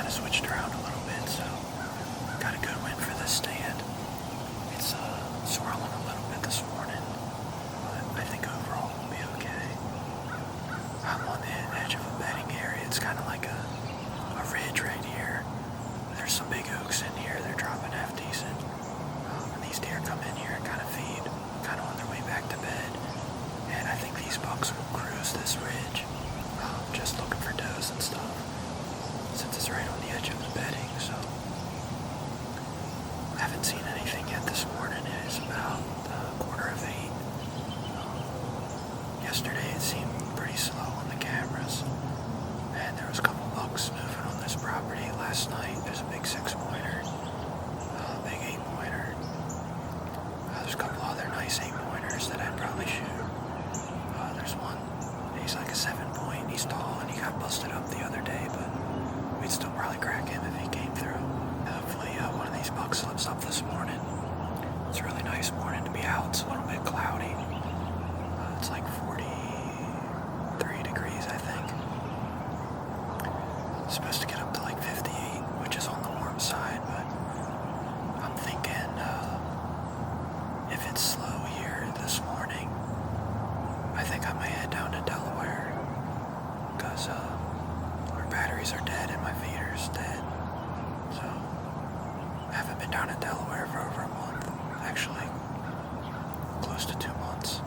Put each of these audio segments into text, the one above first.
kind of switched around a little bit, so got a good win for this stand. It's swirling a little bit this morning, but I think overall we'll be okay. I'm on the edge of a bedding area. It's kind of like a ridge right here. There's some big oaks in here. They're dropping half decent. And these deer come in here and kind of feed, kind of on their way back to bed. And I think these bucks will cruise this ridge, just looking for does and stuff, since it's right on the edge of the bedding. So I haven't seen anything yet this morning. It is about 7:45. Yesterday it seemed pretty slow on the cameras, and there was a couple bucks moving on this property. Last night there's a big 6-pointer, a big 8-pointer. There's a couple other nice 8-pointers that I'd probably shoot. There's one, he's like a 7-point, he's tall, and he got busted up the other day, but we'd still probably crack him if he came through. Hopefully one of these bucks slips up this morning. It's a really nice morning to be out. It's a little bit cloudy. It's like 43 degrees, I think. It's supposed to get up to like 58, which is on the warm side, but I'm thinking if it's slow here this morning, I think I might head down to Delaware, because our batteries are dead and my feeder's dead. So I haven't been down to Delaware for over a month, actually close to 2 months.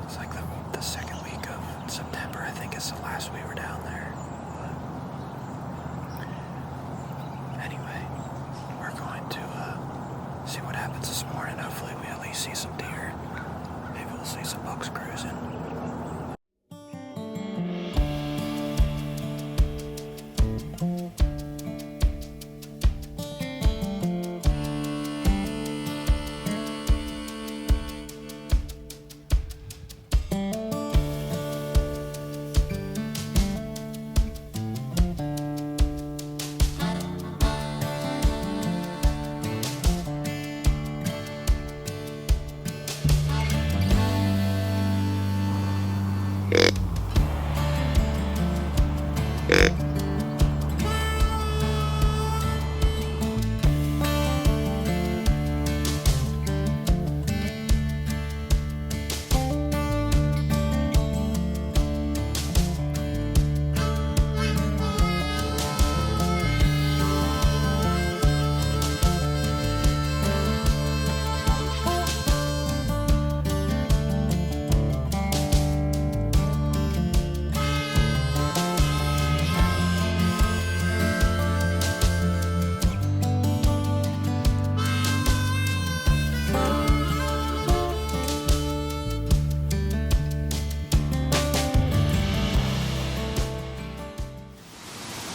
It's like the second week of September, I think, is the last we were down there. But anyway, we're going to see what happens this morning. Hopefully we at least see some deer. Maybe we'll see some bucks cruising.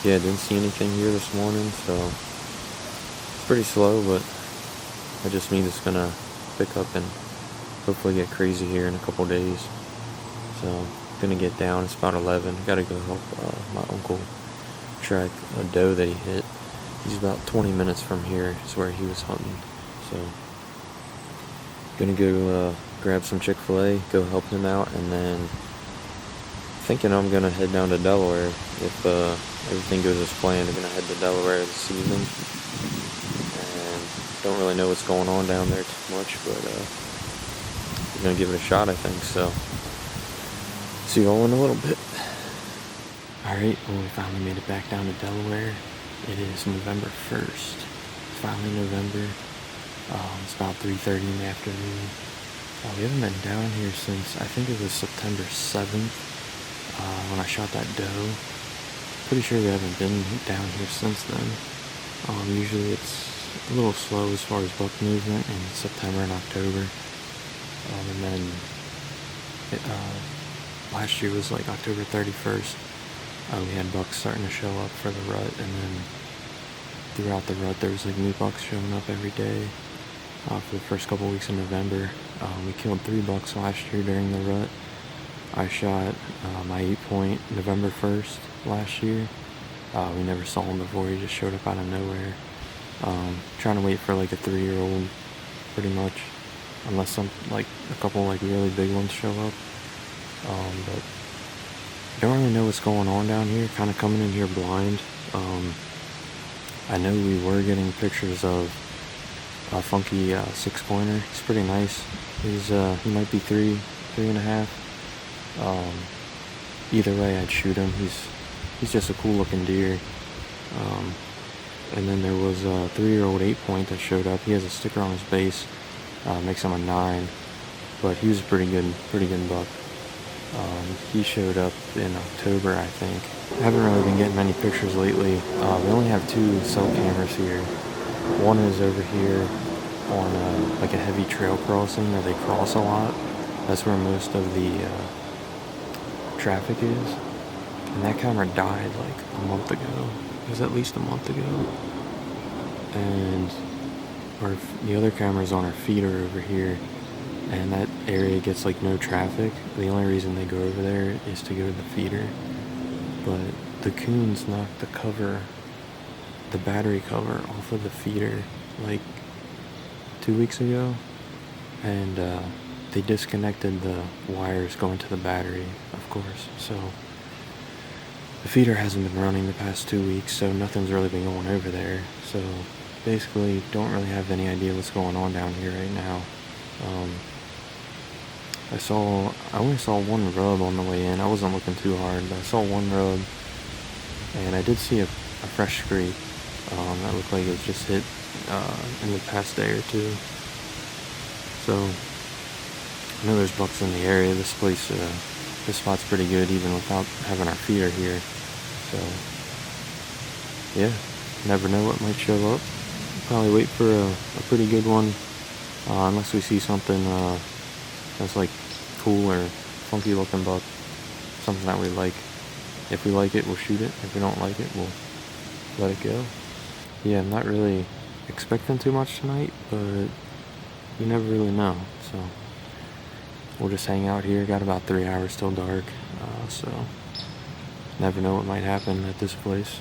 Yeah, didn't see anything here this morning, so it's pretty slow, but that just means it's gonna pick up and hopefully get crazy here in a couple days. So gonna get down. It's about 11. Gotta go help my uncle track a doe that he hit. He's about 20 minutes from here is where he was hunting. So gonna go grab some Chick-fil-A, go help him out, and then thinking I'm gonna head down to Delaware if everything goes as planned. I'm gonna head to Delaware this evening, and don't really know what's going on down there too much, but we're gonna give it a shot, I think. So see you all in a little bit. Alright, well, we finally made it back down to Delaware. It is November 1st. It's finally November. It's about 3:30 in the afternoon. We haven't been down here since, I think it was September 7th. When I shot that doe. Pretty sure we haven't been down here since then. Usually it's a little slow as far as buck movement in September and October. And then last year was like October 31st. We had bucks starting to show up for the rut, and then throughout the rut there was like new bucks showing up every day. For the first couple weeks in November, we killed 3 bucks last year during the rut. I shot my 8-point November 1st last year. We never saw him before. He just showed up out of nowhere. Trying to wait for like a 3-year-old, pretty much, unless some like a couple like really big ones show up. But don't really know what's going on down here. Kind of coming in here blind. I know we were getting pictures of a funky 6-pointer. He's pretty nice. He might be 3.5. Either way, I'd shoot him. He's just a cool looking deer. And then there was a 3-year-old 8-point that showed up. He has a sticker on his base, makes him a 9, but he was a pretty good buck. He showed up in October, I think. I haven't really been getting many pictures lately. We only have 2 cell cameras here. One is over here on like a heavy trail crossing where they cross a lot. That's where most of the traffic is. And that camera died like a month ago. It was at least a month ago. And the other camera's on our feeder over here. And that area gets like no traffic. The only reason they go over there is to go to the feeder. But the coons knocked the battery cover off of the feeder like 2 weeks ago. And they disconnected the wires going to the battery, of course. So the feeder hasn't been running the past 2 weeks, so nothing's really been going over there. So basically don't really have any idea what's going on down here right now. I only saw one rub on the way in. I wasn't looking too hard, but I saw one rub, and I did see a fresh scrape that looked like it was just hit in the past day or two. So I know there's bucks in the area. This spot's pretty good even without having our feeder here. So yeah, never know what might show up. Probably wait for a pretty good one, unless we see something that's like cool or funky looking buck, something that we like. If we like it, we'll shoot it. If we don't like it, we'll let it go. Yeah, I'm not really expecting too much tonight, but you never really know. So we'll just hang out here. Got about 3 hours till dark, so never know what might happen at this place.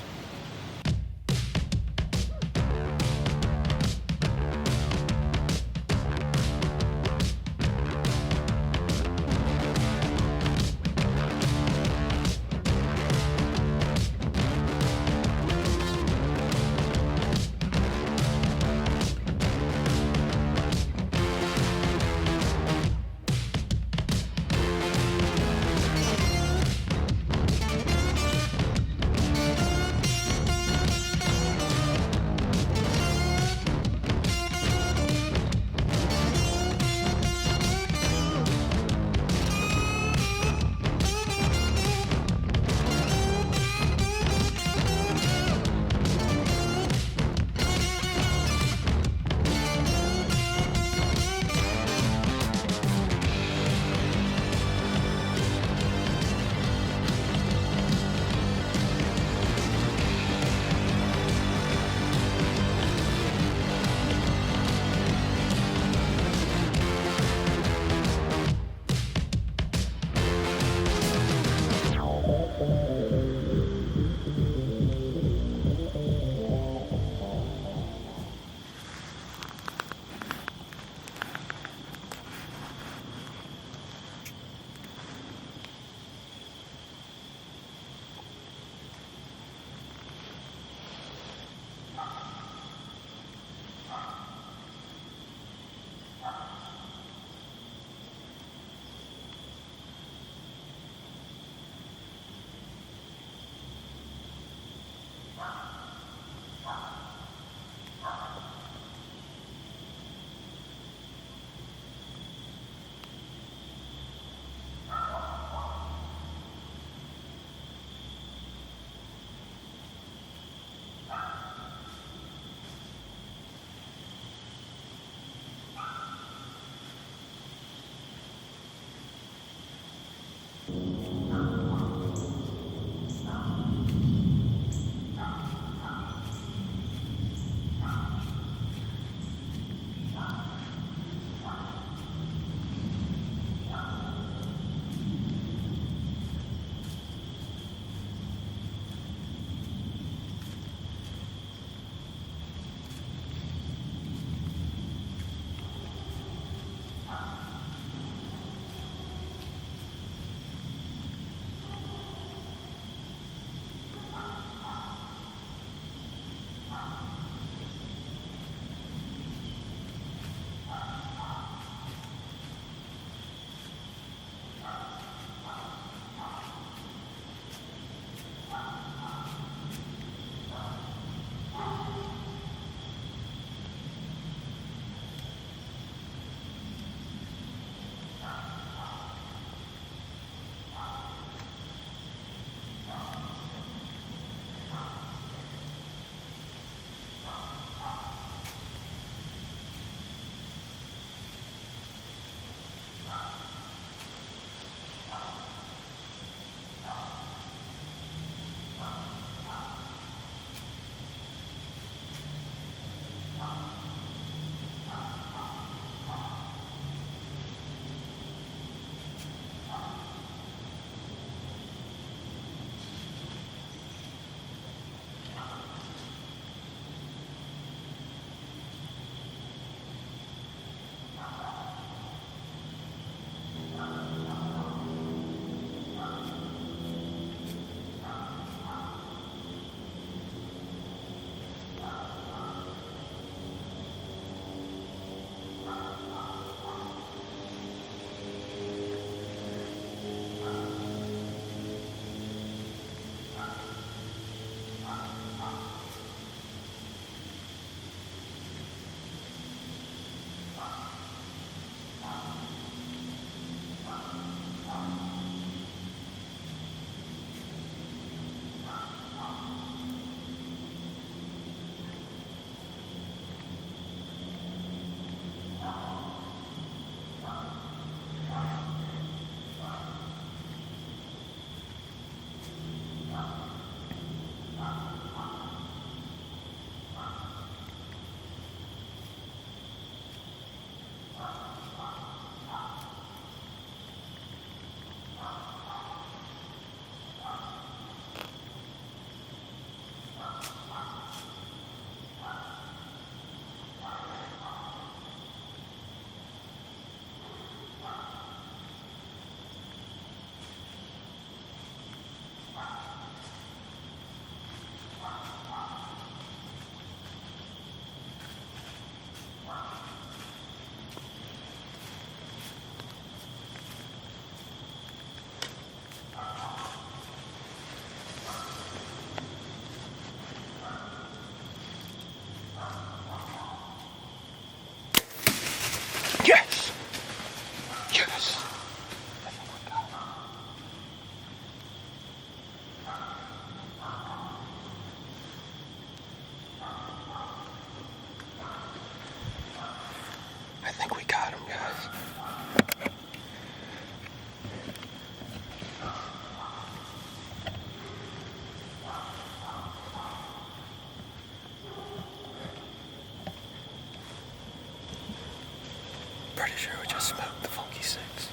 just smoked the funky six.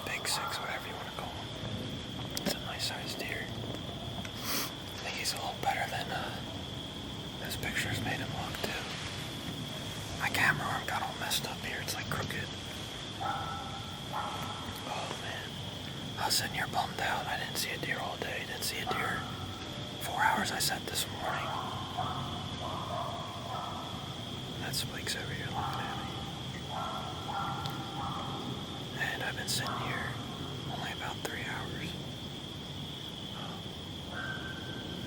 Big six, whatever you want to call him. It's a nice sized deer. I think he's a little better than those pictures made him look too. My camera arm got all messed up here. It's like crooked. Oh man. I was sitting here bummed out. I didn't see a deer all day. Didn't see a deer. 4 hours I set this morning. That Spike's over here looking at me. And I've been sitting here only about 3 hours.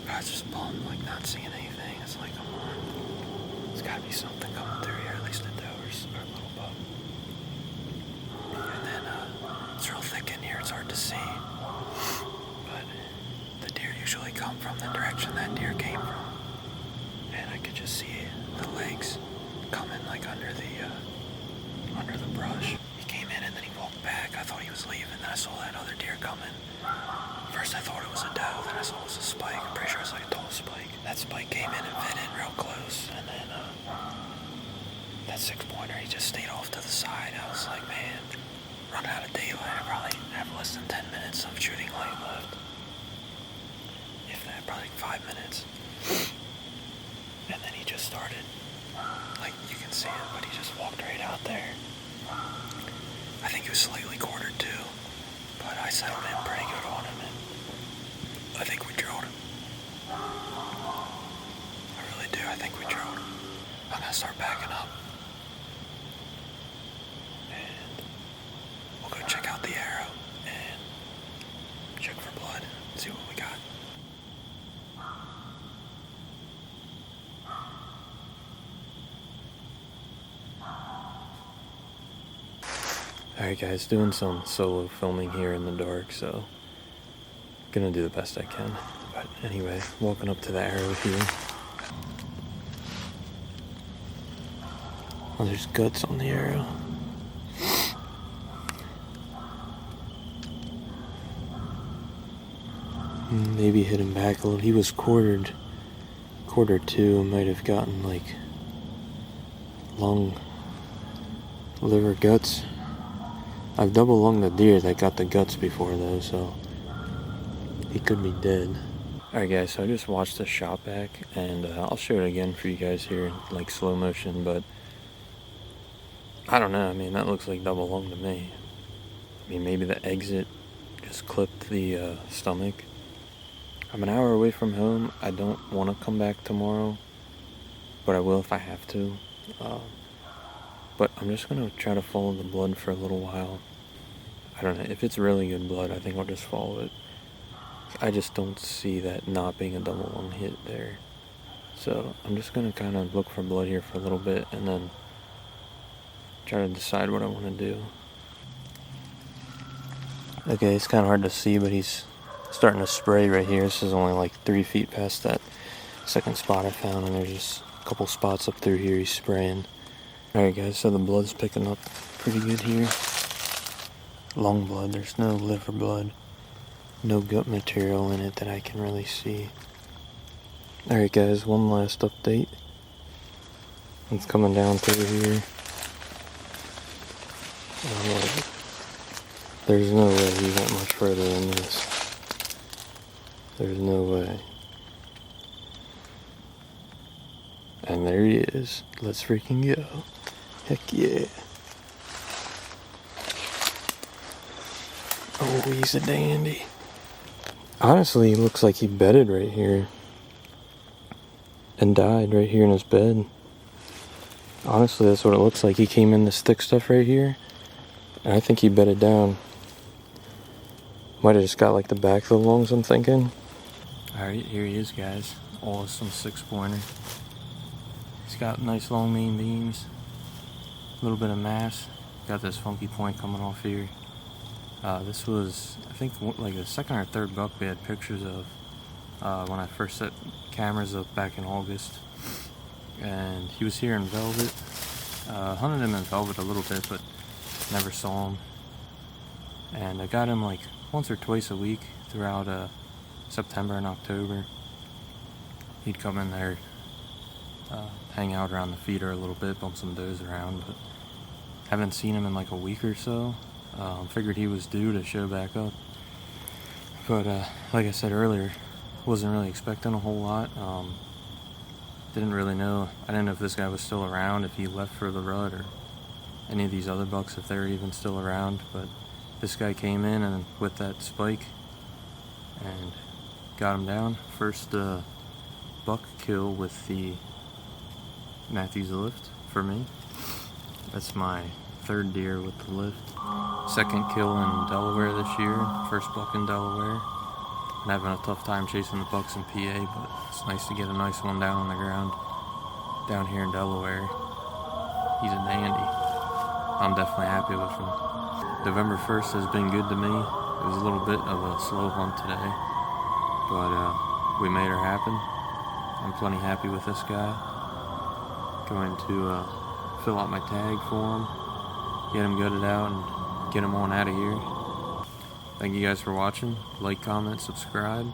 I was just bummed, like not seeing anything. It's like, come on. There's gotta be something coming through here, at least a doe or a little buck. And then it's real thick in here, it's hard to see. But the deer usually come from the direction that deer came from. And I could just see the legs coming like under the brush. He came in and then he walked back. I thought he was leaving, then I saw that other deer coming. First I thought it was a doe, then I saw it was a spike. I'm pretty sure it's like a tall spike. That spike came in and fit in real close, and then that 6-pointer, he just stayed off to the side. I was like, man, running out of daylight. I probably have less than 10 minutes of shooting light left. If that, probably 5 minutes. And then he just started, like you can see it, but he just walked right out there. I think he was slightly quartered too, but I settled in pretty good on him, and I think we drilled him. I really do, I think we drilled him. I'm gonna start backing up. And we'll go check out the arrow and check for blood and see what we got. Alright guys, doing some solo filming here in the dark, so gonna do the best I can. But anyway, walking up to the arrow here. Oh, there's guts on the arrow. Maybe hit him back a little. He was quartered too. Might have gotten like lung, liver, guts. I've double lunged the deer that got the guts before though, so he could be dead. Alright guys, so I just watched the shot back, and I'll show it again for you guys here in like slow motion, but I don't know, I mean that looks like double lung to me. I mean maybe the exit just clipped the stomach. I'm an hour away from home. I don't want to come back tomorrow, but I will if I have to. But I'm just going to try to follow the blood for a little while. I don't know, if it's really good blood, I think I'll just follow it. I just don't see that not being a double lung hit there. So I'm just going to kind of look for blood here for a little bit and then try to decide what I want to do. Okay, it's kind of hard to see, but he's starting to spray right here. This is only like 3 feet past that second spot I found, and there's just a couple spots up through here he's spraying. Alright guys, so the blood's picking up pretty good here. Lung blood, there's no liver blood. No gut material in it that I can really see. Alright guys, one last update. It's coming down through here. There's no way he went much further than this. There's no way. And there he is. Let's freaking go. Heck yeah. Oh, he's a dandy. Honestly, he looks like he bedded right here. And died right here in his bed. Honestly, that's what it looks like. He came in this thick stuff right here. And I think he bedded down. Might have just got like the back of the lungs, I'm thinking. Alright, here he is guys. Awesome 6-pointer. He's got nice long main beams. A little bit of mass. Got this funky point coming off here. This was, I think, like the second or third buck we had pictures of when I first set cameras up back in August. And he was here in velvet. Hunted him in velvet a little bit, but never saw him. And I got him like once or twice a week throughout September and October. He'd come in there, hang out around the feeder a little bit, bump some does around, but Haven't seen him in like a week or so. Figured he was due to show back up. But like I said earlier, wasn't really expecting a whole lot. Didn't really know. I didn't know if this guy was still around, if he left for the rut, or any of these other bucks, if they're even still around. But this guy came in and with that spike and got him down. First buck kill with the Matthews lift for me. That's my third deer with the lift. Second kill in Delaware this year. First buck in Delaware. I'm having a tough time chasing the bucks in PA, but it's nice to get a nice one down on the ground down here in Delaware. He's a dandy. I'm definitely happy with him. November 1st has been good to me. It was a little bit of a slow hunt today, but we made her happen. I'm plenty happy with this guy. Going to fill out my tag for him, get him gutted out, and get him on out of here. Thank you guys for watching. Like, comment, subscribe,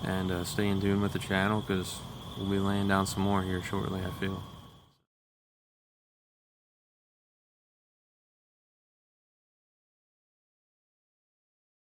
and stay in tune with the channel because we'll be laying down some more here shortly, I feel.